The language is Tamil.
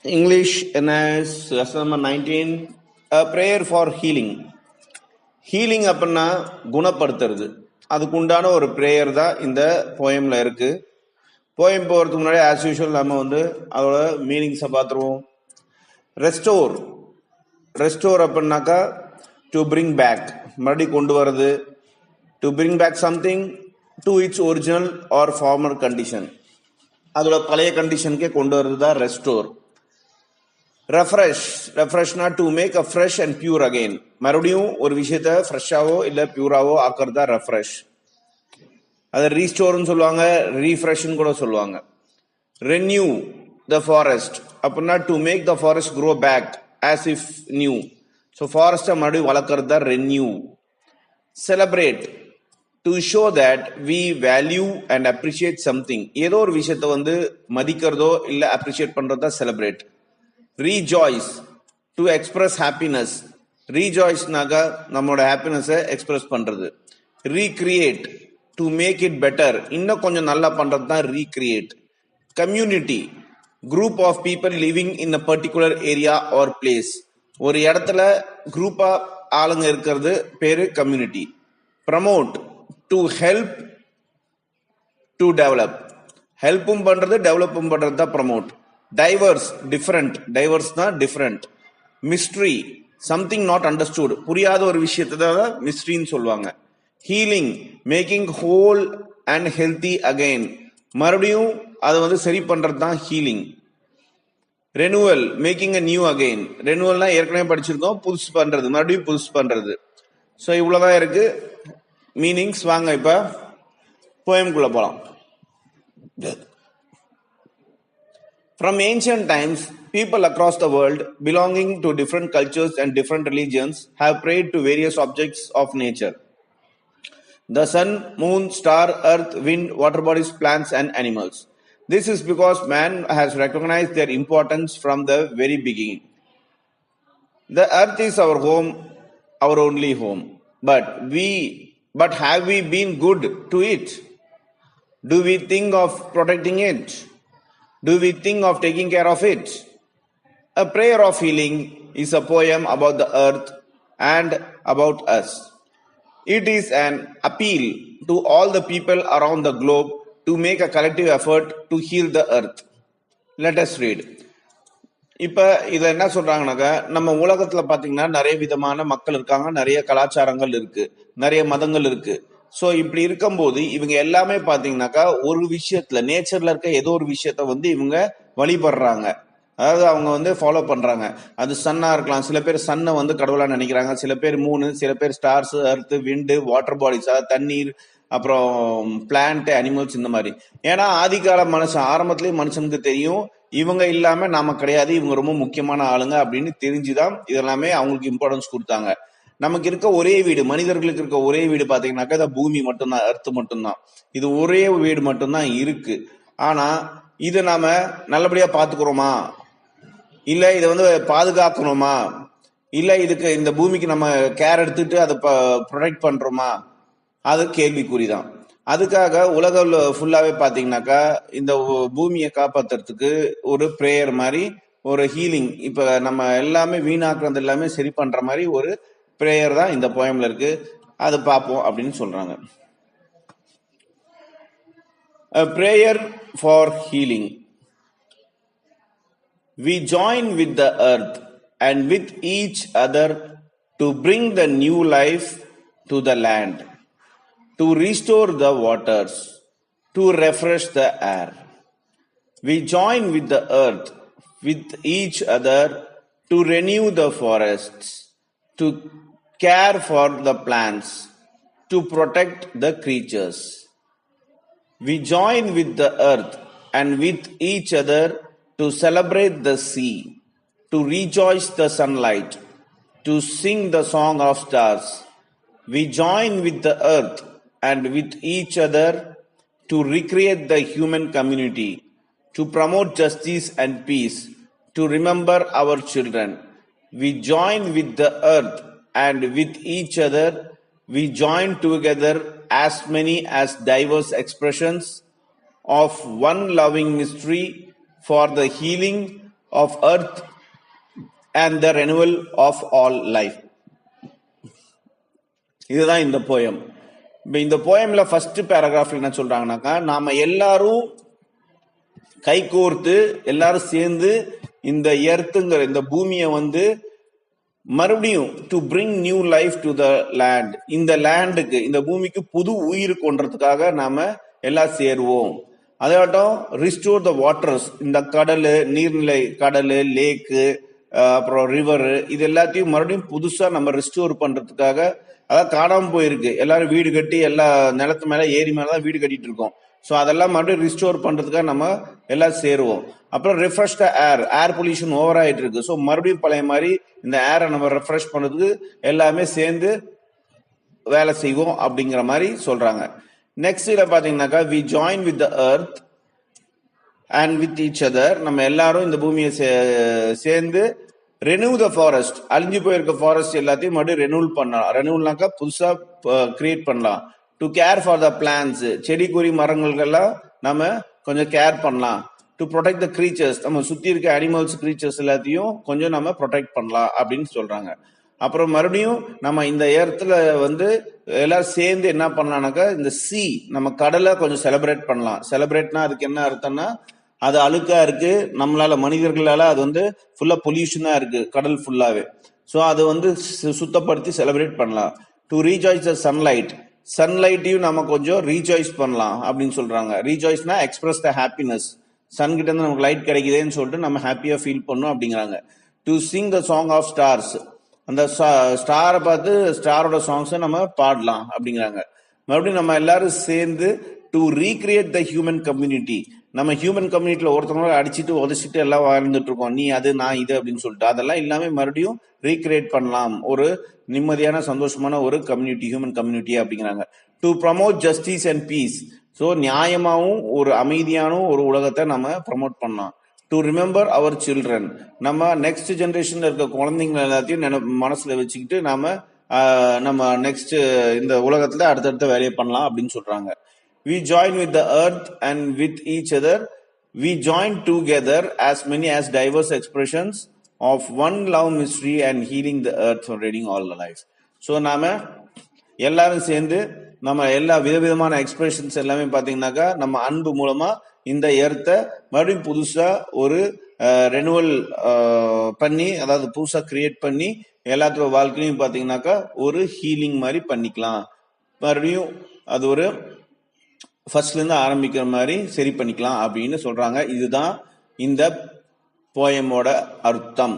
English NIS lesson number 19, a prayer for healing. Healing அப்படின்னா குணப்படுத்துறது, அதுக்கு உண்டான ஒரு ப்ரேயர் தான் இந்த போயமில் இருக்கு. போயம் போகிறதுக்கு முன்னாடி ஆஸ் யூஷுவல் நம்ம அதோட மீனிங்ஸை பார்த்துருவோம். ரெஸ்டோர் அப்படின்னாக்கா டு பிரிங் பேக், மறுபடியும் கொண்டு வர்றது. To bring back something to its original or former condition, அதோட பழைய கண்டிஷனுக்கே கொண்டு வர்றது தான் ரெஸ்டோர். ரெஃப்ரெஷ்னா to make a fresh and pure again, மறுபடியும் ஒரு விஷயத்த ஃப்ரெஷ்ஷாவோ இல்லை பியூராவோ ஆக்கிறது தான் ரெஃப்ரெஷ். அதை ரீஸ்டோர்னு சொல்லுவாங்க, ரீஃப்ரெஷ்னு கூட சொல்லுவாங்க. ரெனியூ த ஃபாரஸ்ட் அப்படின்னா to make the forest grow back as if new. So ஃபாரஸ்ட்டை மறுபடியும் வளர்க்கறது தான் renew. Celebrate to show that we value and appreciate something, ஏதோ ஒரு விஷயத்த மதிக்கிறதோ இல்லை அப்ரிஷியேட் பண்றதோ தான் celebrate. Rejoice to express happiness, ரீஜாய்ஸ்னாக்கா நம்மளோட ஹாப்பினஸை எக்ஸ்பிரஸ் பண்றது. Recreate to make it better, இன்னும் கொஞ்சம் நல்லா பண்றது தான் recreate. Community, group of people living in a particular area R place, ஒரு இடத்துல குரூப்பா ஆளுங்க இருக்கிறது பேரு community. Promote to help to develop, ஹெல்ப்பும் பண்றது டெவலப்பும் பண்றது தான் ப்ரமோட். டைவர்ஸ் டிஃபரெண்ட், டைவர்ஸ்னா different. Mystery something not understood, புரியாத ஒரு விஷயத்தை தான் மிஸ்ட்ரின்னு சொல்லுவாங்க. Healing making whole and healthy again, மறுபடியும் அதை சரி பண்றது தான் healing. Renewal making a new again, ரெனுவல்னா ஏற்கனவே படிச்சிருக்கோம், புதுசு பண்றது, மறுபடியும் புதுசு பண்றது. ஸோ இவ்வளவுதான் இருக்கு மீனிங்ஸ். வாங்க இப்ப போயம்குள்ள போலாம். From ancient times, people across the world belonging to different cultures and different religions have prayed to various objects of nature. The sun, moon, star, earth, wind, water bodies, plants and animals. This is because man has recognized their importance from the very beginning. The earth is our home, our only home. But have we been good to it? Do we think of protecting it? Do we think of taking care of it? A prayer of healing is a poem about the earth and about us. It is an appeal to all the people around the globe to make a collective effort to heal the earth. Let us read. இப்ப இதை என்ன சொல்றாங்கன்னாக்கா, நம்ம உலகத்துல பாத்தீங்கன்னா நிறைய விதமான மக்கள் இருக்காங்க, நிறைய கலாச்சாரங்கள் இருக்கு, நிறைய மதங்கள் இருக்கு. ஸோ இப்படி இருக்கும்போது இவங்க எல்லாமே பாத்தீங்கன்னாக்கா ஒரு விஷயத்துல, நேச்சர்ல இருக்க ஏதோ ஒரு விஷயத்த இவங்க வழிபடுறாங்க, அதாவது அவங்க ஃபாலோ பண்றாங்க. அது சன்னா இருக்கலாம், சில பேர் சன்னை கடவுளா நினைக்கிறாங்க, சில பேர் மூணு, சில பேர் ஸ்டார்ஸ், அர்த், விண்டு, வாட்டர் பாடிஸ், அதாவது தண்ணீர், அப்புறம் பிளான்ட், அனிமல்ஸ், இந்த மாதிரி. ஏன்னா ஆதிகால மனுஷன், ஆரம்பத்திலேயே மனுஷனுக்கு தெரியும் இவங்க இல்லாம நாம கிடையாது, இவங்க ரொம்ப முக்கியமான ஆளுங்க அப்படின்னு தெரிஞ்சுதான் இதெல்லாமே அவங்களுக்கு இம்பார்ட்டன்ஸ் கொடுத்தாங்க. நமக்கு இருக்க ஒரே வீடு, மனிதர்களுக்கு இருக்க ஒரே வீடு பாத்தீங்கன்னாக்கா இந்த பூமி மட்டும்தான், அர்த் மட்டும்தான். இது ஒரே வீடு மட்டும்தான் இருக்கு. ஆனா இதை நாம நல்லபடியா பாத்துக்கிறோமா, இல்ல இதை பாதுகாக்கணுமா, இல்ல இதுக்கு இந்த பூமிக்கு நம்ம கேர் எடுத்துட்டு அதை ப்ரொடெக்ட் பண்றோமா, அது கேள்விக்குறிதான். அதுக்காக உலகம் ஃபுல்லாவே பாத்தீங்கன்னாக்கா இந்த பூமியை காப்பாத்துறதுக்கு ஒரு பிரேயர் மாதிரி, ஒரு ஹீலிங், இப்ப நம்ம எல்லாமே வீணாக்குறது எல்லாமே சரி பண்ற மாதிரி ஒரு பிரேயர் தான் இந்த போயம்ல இருக்கு. அது பார்ப்போம் அப்படின்னு சொல்றாங்க. A prayer for healing. We join with the earth and with each other to bring the new life to the land, to restore the waters, to refresh the air. We join with the earth, with each other, to renew the forests, to care for the plants, to protect the creatures. We join with the earth and with each other to celebrate the sea, to rejoice the sunlight, to sing the song of stars. We join with the earth and with each other to recreate the human community, to promote justice and peace, to remember our children. We join with the earth and with each other, we join together as many as diverse expressions of one loving mystery for the healing of earth and the renewal of all life. இதுதான் இந்த போயம். இப்போ இந்த போயம்ல ஃபர்ஸ்ட் பேராகிராஃப்ல என்ன சொல்றாங்கன்னாக்கா, நாம எல்லாரும் கை கோர்த்து எல்லாரும் சேர்ந்து இந்த எர்த்துங்கிற இந்த பூமியை மறுபடியும் to bring new life to the land, இந்த லேண்டுக்கு இந்த பூமிக்கு புது உயிர் கொன்றதுக்காக நாம எல்லாம் சேருவோம். அதாட்டம் ரிஸ்டோர் த வாட்டர்ஸ், இந்த கடல் நீர்நிலை, கடல், லேக்கு, அப்புறம் ரிவர், இது எல்லாத்தையும் மறுபடியும் புதுசா நம்ம ரிஸ்டோர் பண்றதுக்காக, அதான் காணாம போயிருக்கு. எல்லாரும் வீடு கட்டி எல்லா நிலத்து மேல ஏரி மேலதான் வீடு கட்டிட்டு இருக்கோம். ஸோ அதெல்லாம் மறுபடியும் ரிஸ்டோர் பண்றதுக்காக நம்ம எல்லாம் சேருவோம். அப்புறம் ரிஃப்ரெஷ் த ஏர் பொல்யூஷன் ஓவர் ஆயிட்டு இருக்கு. ஸோ மறுபடியும் பழைய மாதிரி இந்த ஏரை நம்ம ரெஃப்ரெஷ் பண்றதுக்கு எல்லாமே சேர்ந்து வேலை செய்வோம் அப்படிங்கிற மாதிரி சொல்றாங்க. நெக்ஸ்ட் இதில் பாத்தீங்கன்னாக்கா, we join with the earth and with each other, நம்ம எல்லாரும் இந்த பூமியை சேர்ந்து ரெனியூ த ஃபாரஸ்ட், அழிஞ்சு போயிருக்க ஃபாரஸ்ட் எல்லாத்தையும் மறுபடியும் ரெனியூல் பண்ணலாம். ரெனியூல்னாக்கா புதுசா கிரியேட் பண்ணலாம். To care for the plants, செடி கொடி மரங்களுக்கெல்லாம் நம்ம கொஞ்சம் கேர் பண்ணலாம். டு ப்ரொடெக்ட் த கிரீச்சர்ஸ், நம்ம சுத்தி இருக்க அனிமல்ஸ் கிரீச்சர்ஸ் எல்லாத்தையும் கொஞ்சம் நம்ம ப்ரொடெக்ட் பண்ணலாம் அப்படின்னு சொல்றாங்க. அப்புறம் மறுபடியும் நம்ம இந்த இடத்துல எல்லாரும் சேர்ந்து என்ன பண்ணலாம்னாக்கா, இந்த நம்ம கடலை கொஞ்சம் செலிப்ரேட் பண்ணலாம். செலிப்ரேட்னா அதுக்கு என்ன அர்த்தம்னா, அது அழுக்கா இருக்கு, நம்மளால மனிதர்களால அது ஃபுல்லா பொல்யூஷனா இருக்கு கடல் ஃபுல்லாவே. ஸோ அது சுத்தப்படுத்தி செலிப்ரேட் பண்ணலாம். டு ரீஜாய்ஸ் த சன்லைட், சன்லைட்டையும் நம்ம கொஞ்சம் ரீஜாய்ஸ் பண்ணலாம் அப்படின்னு சொல்றாங்க. ரீஜாய்ஸ்னா எக்ஸ்பிரஸ் த ஹாப்பினஸ், சன் கிட்ட இருந்து நமக்கு லைட் கிடைக்குதுன்னு சொல்லிட்டு நம்ம ஹாப்பியா ஃபீல் பண்ணோம் அப்படிங்கிறாங்க. To sing the song of stars, அந்த ஸ்டாரை பார்த்து ஸ்டாரோட சாங்ஸை நம்ம பாடலாம் அப்படிங்கிறாங்க. மறுபடியும் நம்ம எல்லாரும் சேர்ந்து to recreate the human community, நம்ம ஹியூமன் கம்யூனிட்டியில ஒருத்தவங்க அடிச்சுட்டு உதச்சிட்டு எல்லாம் வாழ்ந்துட்டு இருக்கோம், நீ அது நான் இது அப்படின்னு சொல்லிட்டு, அதெல்லாம் இல்லாம மறுபடியும் ரீக்ரியேட் பண்ணலாம், ஒரு நிம்மதியான சந்தோஷமான ஒரு கம்யூனிட்டி, ஹியூமன் கம்யூனிட்டி அப்படிங்கிறாங்க. To promote justice and peace, so நியாயமாகவும் ஒரு அமைதியான ஒரு உலகத்தை நம்ம ப்ரமோட் பண்ணலாம். டு ரிமெம்பர் அவர் சில்ட்ரன், நம்ம நெக்ஸ்ட் ஜெனரேஷன்ல இருக்க குழந்தைங்க எல்லாத்தையும் மனசுல வச்சுக்கிட்டு நம்ம நெக்ஸ்ட் இந்த உலகத்துல அடுத்தடுத்த வேலையை பண்ணலாம் அப்படின்னு சொல்றாங்க. We join with the earth and with each other. We join together as many as diverse expressions of one love mystery and healing the earth for reading all the life. So நாம எல்லாரும் சேர்ந்து நம்ம எல்லா விதவிதமான எக்ஸ்பிரஷன்ஸ் எல்லாமே பாத்தீங்கன்னாக்கா, நம்ம அன்பு மூலமா இந்த எர்த்தை மறுபடியும் புதுசா ஒரு ரெனுவல் பண்ணி, அதாவது புதுசா கிரியேட் பண்ணி எல்லாத்தோட வாழ்க்கையும் பாத்தீங்கன்னாக்கா ஒரு ஹீலிங் மாதிரி பண்ணிக்கலாம். மறுபடியும் அது ஒரு ஃபர்ஸ்ட்ல இருந்து ஆரம்பிக்கிற மாதிரி சரி பண்ணிக்கலாம் அப்படின்னு சொல்றாங்க. இதுதான் இந்த போயமோட அர்த்தம்.